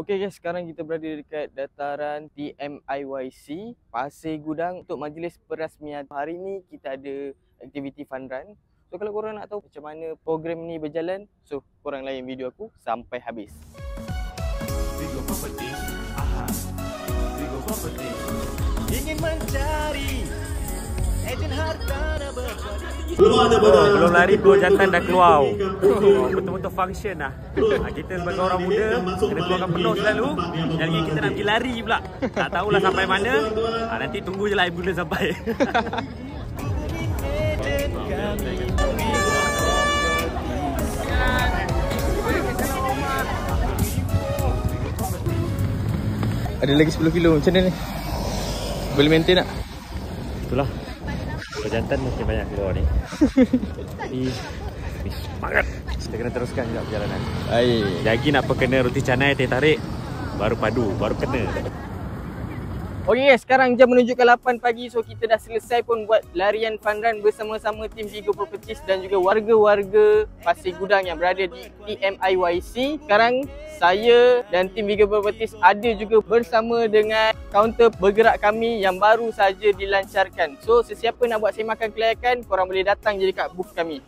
Okey guys, sekarang kita berada dekat dataran TMIYC Pasir Gudang untuk majlis perasmian. Hari ni kita ada aktiviti fun run. So kalau korang nak tahu macam mana program ni berjalan, so korang layan video aku sampai habis. Vigo Property, Vigo Property ingin mencari ejen hartanah berjadi. Belum lari dua jantan dah keluar. Betul-betul function lah. Kita sebagai orang muda kena keluarkan penuh selalu. Dan lagi kita nak pergi lari pula. Tak tahulah sampai mana. Nanti tunggu je lah ambulans sampai. Ada lagi 10 kilo, macam mana ni? Boleh maintain tak? Itulah. Jantan makin banyak keluar ni. Tapi semangat. Kita kena teruskan juga perjalanan. Baik. Lagi nak kena roti canai, teh tarik. Baru padu, baru kena. Okey guys, sekarang jam menunjukkan 8 pagi. So kita dah selesai pun buat larian fun run bersama-sama tim Vigo Properties dan juga warga-warga Pasir Gudang yang berada di TMIYC. Sekarang saya dan tim Vigo Properties ada juga bersama dengan kaunter bergerak kami yang baru saja dilancarkan. So sesiapa nak buat semakan kelayakan, korang boleh datang je dekat booth kami.